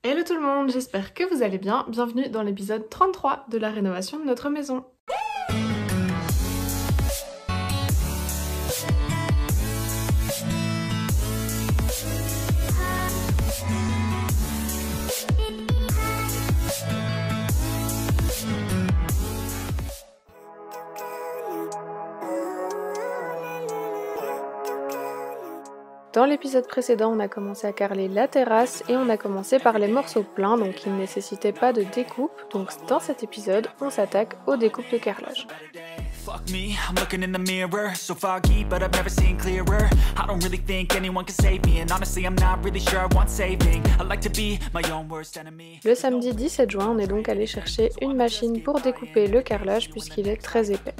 Hello tout le monde, j'espère que vous allez bien. Bienvenue dans l'épisode 33 de la rénovation de notre maison. Dans l'épisode précédent, on a commencé à carreler la terrasse et on a commencé par les morceaux pleins, donc ils ne nécessitaient pas de découpe. Donc dans cet épisode, on s'attaque aux découpes de carrelage. Fuck me, I'm looking in the mirror, so foggy, but I've never seen clearer. I don't really think anyone can save me, and honestly I'm not really sure I want saving. I like to be my own worst enemy. Le samedi 17 juin, on est donc allé chercher une machine pour découper le carrelage puisqu'il est très épais.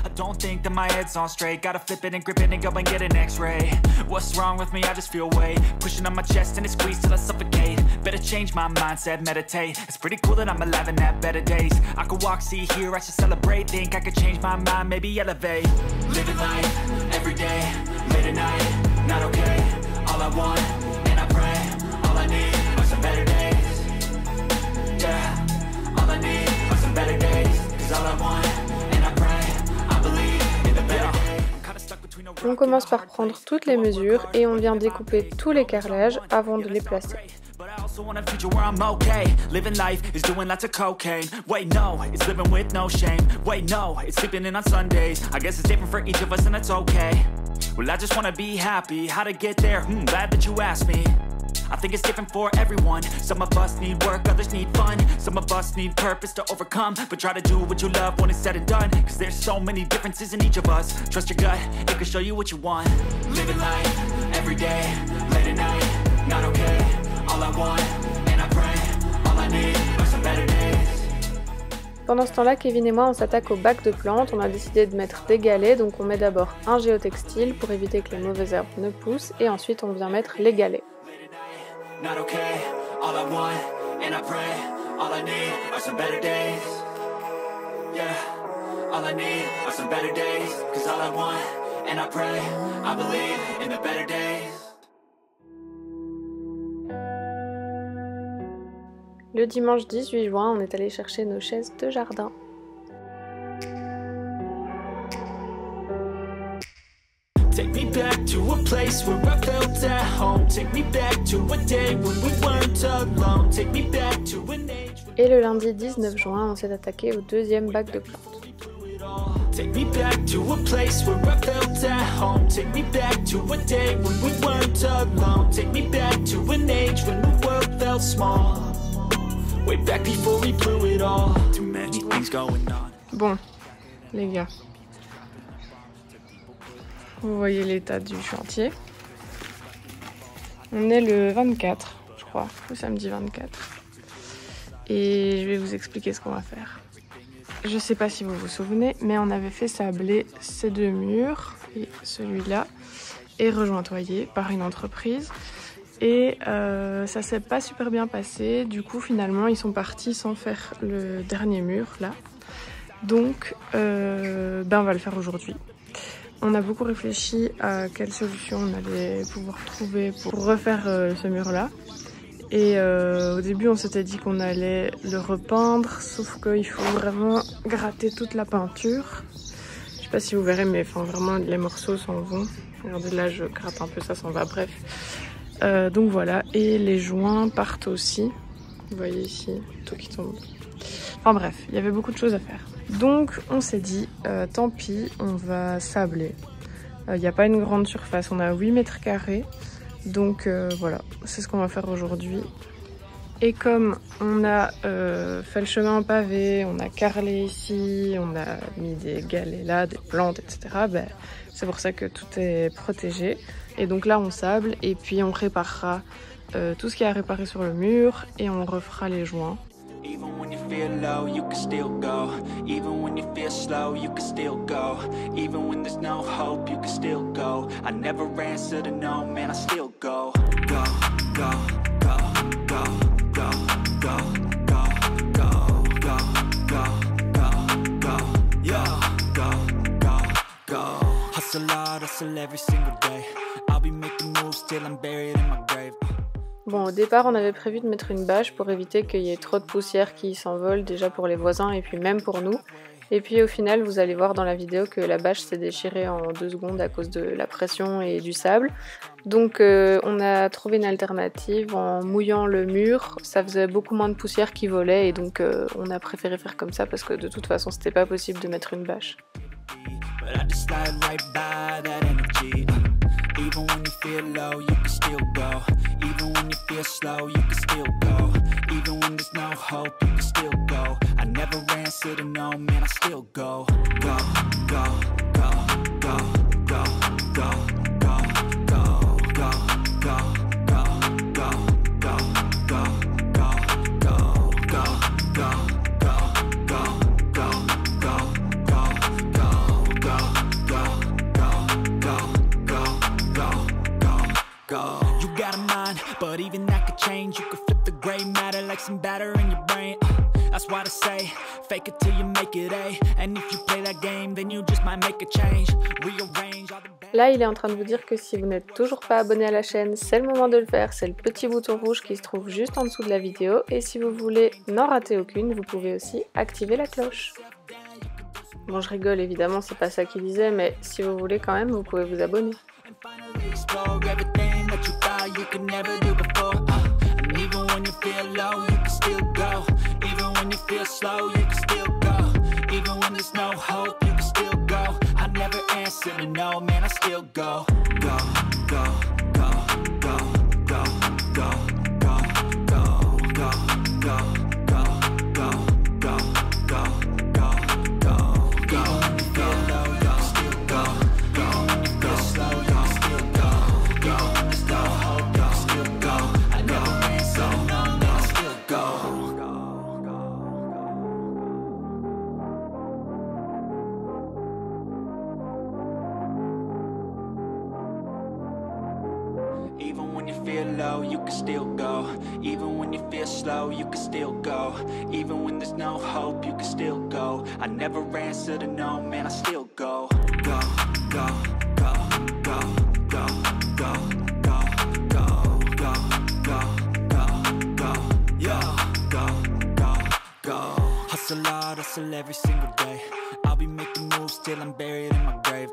I don't think that my head's on straight. Gotta flip it and grip it and go and get an x-ray. What's wrong with me? I just feel weight pushing on my chest and it squeezes till I suffocate. Better change my mindset, meditate. It's pretty cool that I'm alive and have better days. I could walk, see, hear, I should celebrate. Think I could change my mind, maybe elevate. Living life, every day, late at night, not okay. All I want, and I pray, all I need are some better days. Yeah, all I need are some better days. Cause all I want, and I pray, I believe in the better days. Kinda stuck between a rock and a hard place. On commence par prendre toutes les mesures et on vient découper tous les carrelages avant de les placer. But I also want a future where I'm okay. Living life is doing lots of cocaine. Wait, no, it's living with no shame. Wait, no, it's sleeping in on Sundays. I guess it's different for each of us and that's okay. Well, I just wanna be happy. How to get there? Glad that you asked me. I think it's different for everyone. Some of us need work, others need fun. Some of us need purpose to overcome. But try to do what you love when it's said and done. Cause there's so many differences in each of us. Trust your gut, it can show you what you want. Living life, every day, late at night, not okay. All I want, and I pray, all I need are some better days. Pendant ce temps-là, Kevin et moi, on s'attaque au bac de plantes. On a décidé de mettre des galets, donc on met d'abord un géotextile pour éviter que les mauvaises herbes ne poussent, et ensuite on vient mettre les galets. Not okay, all I want, and I pray, all I need are some better days. Yeah, all I need are some better days. Cause all I want, and I pray, I believe in the better days. Le dimanche 18 juin, on est allé chercher nos chaises de jardin. Take me back to a place where I felt at home. Take me back to a day when we weren't alone. Take me back to an age when Et le lundi 19 juin, on s'est attaqué au deuxième bac de plantes. Take me back to a place where I felt at home. Take me back to a day when we weren't alone. Take me back to an age when the world felt small. Way back before we blew it all. Too many things going on. Bon, les gars. Vous voyez l'état du chantier. On est le 24, je crois, le samedi 24. Et je vais vous expliquer ce qu'on va faire. Je sais pas si vous vous souvenez, mais on avait fait sabler ces deux murs, et celui-là, et rejointoyer par une entreprise. Et ça s'est pas super bien passé. Du coup, finalement, ils sont partis sans faire le dernier mur, là. Donc, on va le faire aujourd'hui. On a beaucoup réfléchi à quelle solution on allait pouvoir trouver pour refaire ce mur-là. Et au début, on s'était dit qu'on allait le repeindre, sauf qu'il faut vraiment gratter toute la peinture. Je sais pas si vous verrez, mais enfin, vraiment, les morceaux s'en vont. Regardez, là, je gratte un peu, ça s'en va, bref. Donc voilà, et les joints partent aussi. Vous voyez ici, tout qui tombe. Enfin bref, il y avait beaucoup de choses à faire. Donc on s'est dit, tant pis, on va sabler. Il n'y a pas une grande surface, on a 8 mètres carrés. Donc voilà, c'est ce qu'on va faire aujourd'hui. Et comme on a fait le chemin en pavé, on a carrelé ici, on a mis des galets là, des plantes, etc. C'est pour ça que tout est protégé. Et donc là on sable et puis on réparera tout ce qu'il y a à réparer sur le mur et on refera les joints. Even when you feel low, you can still go. Even when you feel slow, you can still go. Even when there's no hope, you can still go. I never answer to no, man, I still go. Go, go, go, go, go, go, go, go, go, go, go, go, yeah, go, go, go. Hustle hard, hustle every single day. I'll be making moves till I'm buried in my grave. Bon, au départ, on avait prévu de mettre une bâche pour éviter qu'il y ait trop de poussière qui s'envole, déjà pour les voisins et puis même pour nous. Et puis au final, vous allez voir dans la vidéo que la bâche s'est déchirée en 2 secondes à cause de la pression et du sable. Donc on a trouvé une alternative en mouillant le mur. Ça faisait beaucoup moins de poussière qui volait et donc on a préféré faire comme ça parce que de toute façon, c'était pas possible de mettre une bâche. Even when you feel low, you can still go. Even when you feel slow, you can still go. Even when there's no hope, you can still go. I never answer to no, man, I still go. Go, go, go, go, go, go, go, go, go, go, go, go, go, go, you got a mind, but even that could change. You could flip the gray matter like some batter in your brain. That's why I say, fake it till you make it A. And if you play that game, then you just might make a change. Rearrange all the... Là, il est en train de vous dire que si vous n'êtes toujours pas abonné à la chaîne, c'est le moment de le faire. C'est le petit bouton rouge qui se trouve juste en dessous de la vidéo. Et si vous voulez n'en rater aucune, vous pouvez aussi activer la cloche. Bon, je rigole évidemment, c'est pas ça qu'il disait, mais si vous voulez quand même, vous pouvez vous abonner. Explore everything that you thought you could never do before. And even when you feel low, you can still go. Even when you feel slow, you can still go. Even when there's no hope, you can still go. I never answer to no, man, I still go. Go, go, go, go, go, go, go, go, go, go, go, go, go, go, go, go. Even when you feel low, you can still go. Even when you feel slow, you can still go. Even when there's no hope, you can still go. I never answer to no, man, I still go. Even when you feel low, you can still go. Even when you feel slow, you can still go. Even when there's no hope, you can still go. I never answer to no, man, I still go. Go, go, go, go, go, go, go, go, go, go, go, go, yeah, go, go, go. Hustle hard, hustle every single day. I'll be making moves till I'm buried in my grave.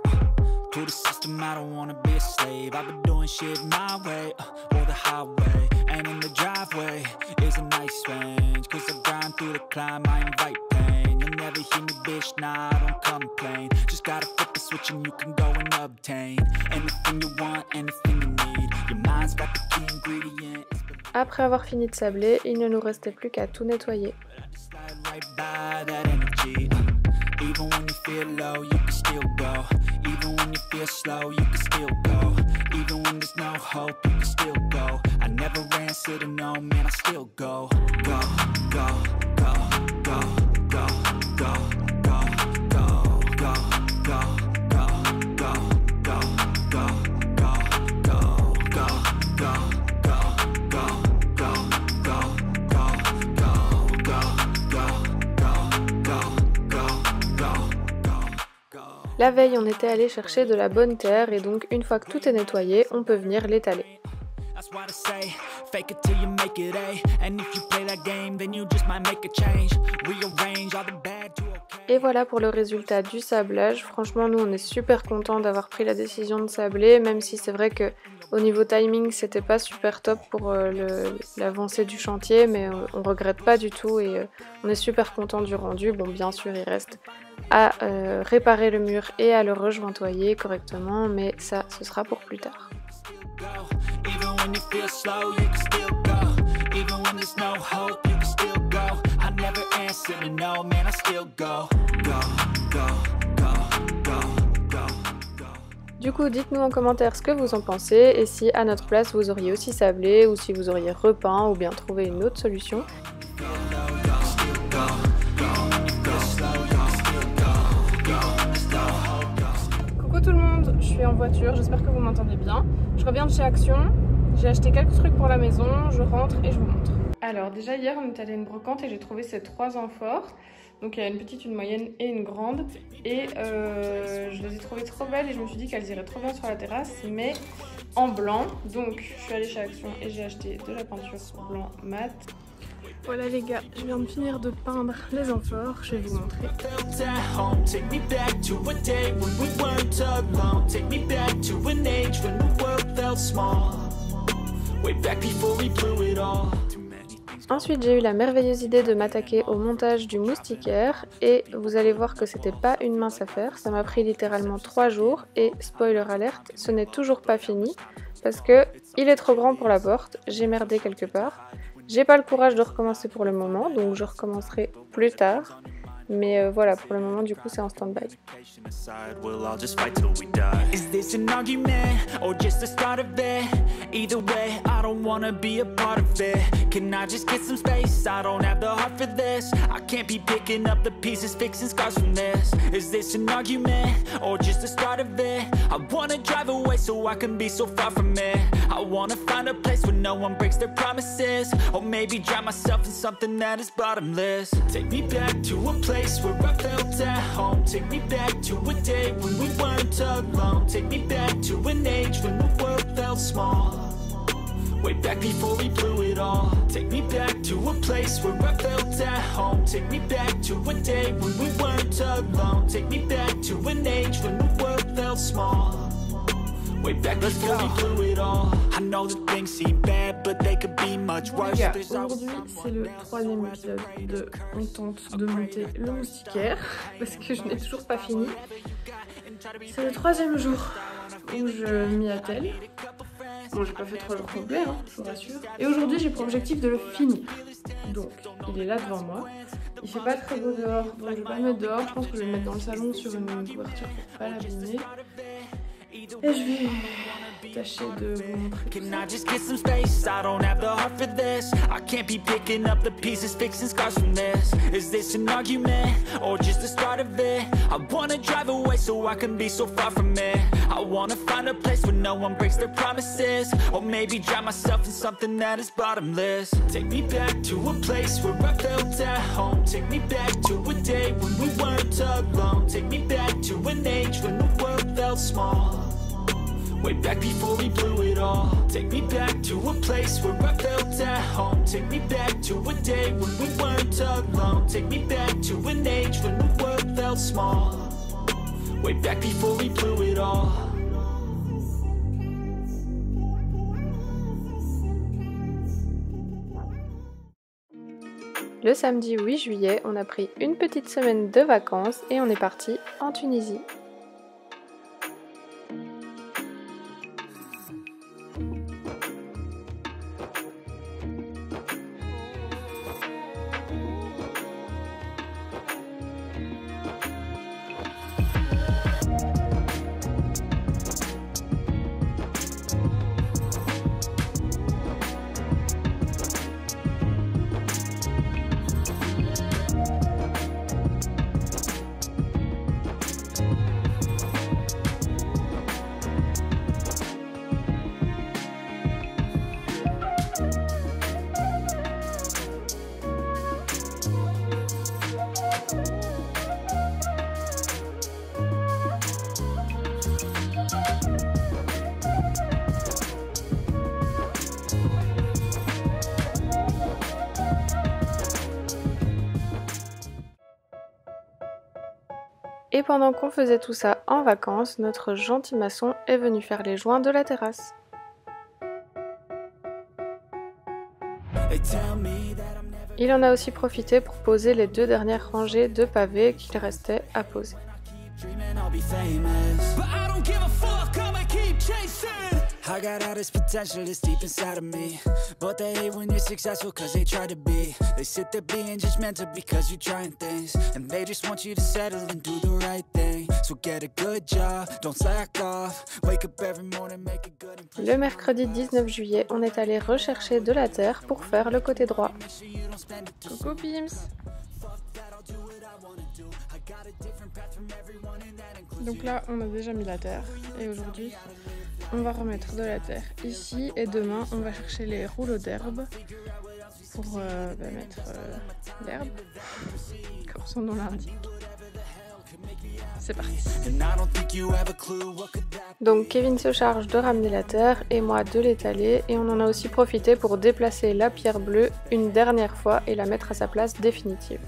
To the system, I don't wanna be a slave. I've been doing shit my way, or the highway. And in the driveway is a nice range. Cause I grind through the climb, I invite pain. You'll never hear me, bitch, nah, I don't complain. Just gotta flip the switch and you can go and obtain anything you want, anything you need. Your mind's got the key ingredient. Après avoir fini de sabler, il ne nous restait plus qu'à tout nettoyer. Even when you feel low, you can still go. Even when you feel slow, you can still go. Even when there's no hope, you can still go. I never answer to no, man, I still go. Go, go, go, go, go, go, go, go, go, go, go, go, go, go, go, go, go, La veille, on était allé chercher de la bonne terre et donc une fois que tout est nettoyé, on peut venir l'étaler. Et voilà pour le résultat du sablage. Franchement, nous on est super contents d'avoir pris la décision de sabler, même si c'est vrai que au niveau timing, c'était pas super top pour l'avancée du chantier, mais on regrette pas du tout et on est super contents du rendu. Bon, bien sûr, il reste à réparer le mur et à le rejointoyer correctement, mais ça, ce sera pour plus tard. Du coup, dites-nous en commentaire ce que vous en pensez et si à notre place vous auriez aussi sablé ou si vous auriez repeint ou bien trouvé une autre solution. Coucou tout le monde, je suis en voiture, j'espère que vous m'entendez bien. Je reviens de chez Action, j'ai acheté quelques trucs pour la maison, je rentre et je vous montre. Alors déjà hier on est allé à une brocante et j'ai trouvé ces 3 amphores. Donc il y a une petite, une moyenne et une grande. Et je les ai trouvées trop belles et je me suis dit qu'elles iraient trop bien sur la terrasse, mais en blanc. Donc je suis allée chez Action et j'ai acheté de la peinture blanc mat. Voilà les gars, je viens de finir de peindre les amphores, je vais vous montrer. Ensuite, j'ai eu la merveilleuse idée de m'attaquer au montage du moustiquaire et vous allez voir que c'était pas une mince affaire. Ça m'a pris littéralement 3 jours et spoiler alerte, ce n'est toujours pas fini parce que il est trop grand pour la porte, j'ai merdé quelque part. J'ai pas le courage de recommencer pour le moment, donc je recommencerai plus tard. Mais voilà, pour le moment, du coup, c'est en stand-by. Where I felt at home. Take me back to a day when we weren't alone. Take me back to an age when the world felt small. Way back before we blew it all. Take me back to a place where I felt at home. Take me back to a day when we weren't alone. Take me back to an age when the world felt small. Way back before we blew it all. I know that things seem bad, but they could be much worse. Aujourd'hui, c'est le 3e épisode de On tente de monter le moustiquaire parce que je n'ai toujours pas fini. C'est le 3e jour où je m'y attelle. Bon, j'ai pas fait 3 jours complets, hein, je vous rassure. Et aujourd'hui, j'ai pour objectif de le finir. Donc, il est là devant moi. Il fait pas très beau dehors, donc je vais pas le mettre dehors. Je pense que je vais le mettre dans le salon sur une couverture pour pas l'abîmer. Et je vais tâcher de vous montrer. Can I just get some space? I don't have the heart for this. I can't be picking up the pieces, fixing scars from this. Is this an argument or just the start of it? I wanna drive away so I can be so far from it. I wanna find a place where no one breaks their promises, or maybe drown myself in something that is bottomless. Take me back to a place where I felt at home. Take me back to a day when we weren't alone. Take me back to an age when the world felt small. Way back before we blew it all. Take me back to a place where I felt at home. Take me back to a day when we weren't alone. Take me back to an age when the world felt small. Way back before we blew it all. Le samedi 8 juillet, on a pris une petite semaine de vacances et on est parti en Tunisie. Et pendant qu'on faisait tout ça en vacances, notre gentil maçon est venu faire les joints de la terrasse. Il en a aussi profité pour poser les 2 dernières rangées de pavés qu'il restait à poser. I got all this potential that's deep inside of me, but they hate when you're successful cause they try to be. They sit there being judgmental because you're trying things, and they just want you to settle and do the right thing. So get a good job, don't slack off, wake up every morning, make a good impression. Le mercredi 19 juillet, on est allé rechercher de la terre pour faire le côté droit. Coucou Pims! Donc là, on a déjà mis la terre et aujourd'hui, on va remettre de la terre ici et demain, on va chercher les rouleaux d'herbe pour mettre l'herbe, comme son nom l'indique. C'est parti. Donc Kevin se charge de ramener la terre et moi de l'étaler, et on en a aussi profité pour déplacer la pierre bleue une dernière fois et la mettre à sa place définitive.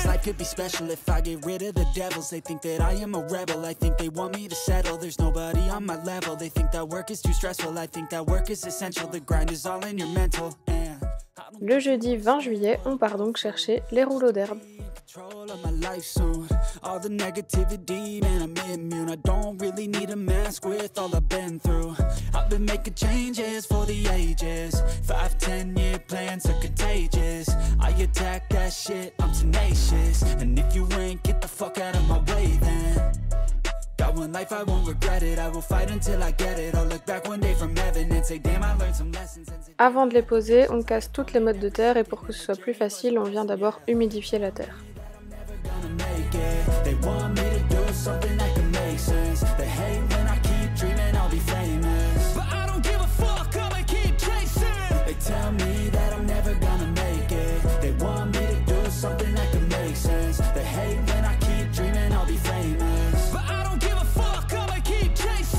Life could be special if I get rid of the devils. They think that I am a rebel. I think they want me to settle. There's nobody on my level. They think that work is too stressful. I think that work is essential. The grind is all in your mental. Le jeudi 20 juillet, on part donc chercher les rouleaux d'herbe. All the negativity, man, I'm immune. I don't really need a mask with all I've been through. I've been making changes for the ages. 5-10 year plans are contagious. I attack that shit, I'm tenacious. And if you ain't, get the fuck out of my way then. Got one life, I won't regret it. I will fight until I get it. I'll look back one day from heaven and say, damn, I learned some lessons. Avant de les poser, on casse toutes les mottes de terre et pour que ce soit plus facile, on vient d'abord humidifier la terre. They want me to do something that can make sense. They hate when I keep dreaming I'll be famous, but I don't give a fuck, I'ma keep chasing. They tell me that I'm never gonna make it. They want me to do something that can make sense. They hate when I keep dreaming I'll be famous, but I don't give a fuck, I'ma keep chasing.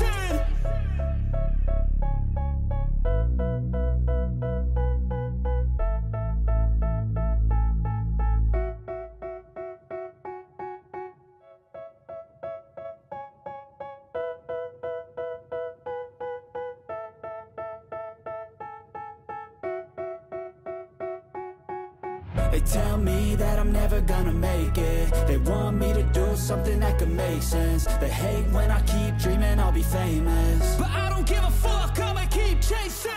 They tell me that I'm never gonna make it. They want me to do something that can make sense. They hate when I keep dreaming I'll be famous, but I don't give a fuck, I'ma keep chasing.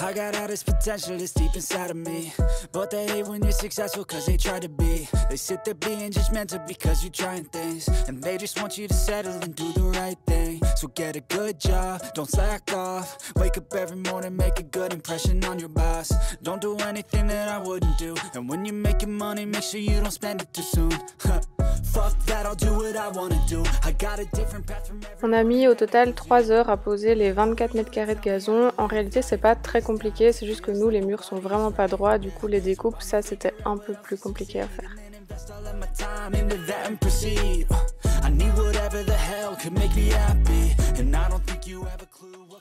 I got all this potential that's deep inside of me, but they hate when you're successful cause they try to be. They sit there being judgmental because you're trying things, and they just want you to settle and do the right thing. So get a good job, don't slack off. Wake up every morning, make a good impression on your boss. Don't do anything that I wouldn't do, and when you're making money, make sure you don't spend it too soon. Fuck that, I'll do what I wanna do. I got a different path from every... On a mis au total 3 heures à poser les 24 mètres carrés de gazon. En réalité, c'est pas très compliqué, c'est juste que nous, les murs sont vraiment pas droits, du coup les découpes, ça c'était un peu plus compliqué à faire.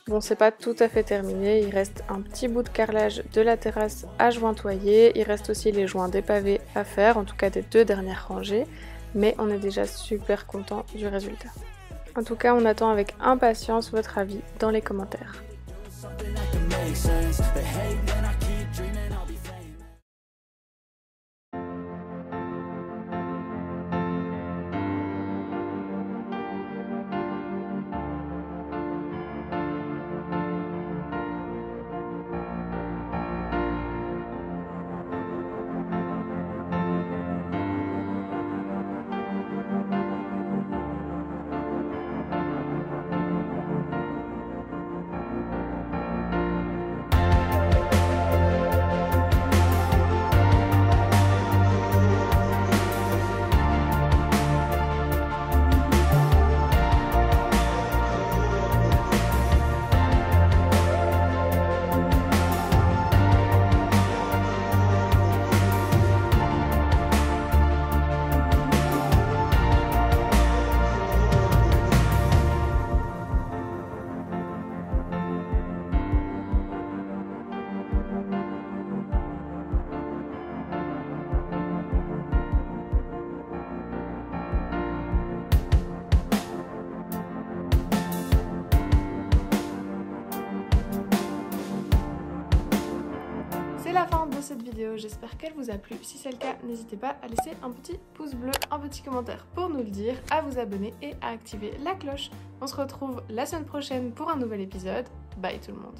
Bon, c'est pas tout à fait terminé, il reste un petit bout de carrelage de la terrasse à jointoyer, il reste aussi les joints des pavés à faire, en tout cas des 2 dernières rangées, mais on est déjà super content du résultat. En tout cas, on attend avec impatience votre avis dans les commentaires. C'est la fin de cette vidéo, j'espère qu'elle vous a plu. Si c'est le cas, n'hésitez pas à laisser un petit pouce bleu, un petit commentaire pour nous le dire, à vous abonner et à activer la cloche. On se retrouve la semaine prochaine pour un nouvel épisode. Bye tout le monde.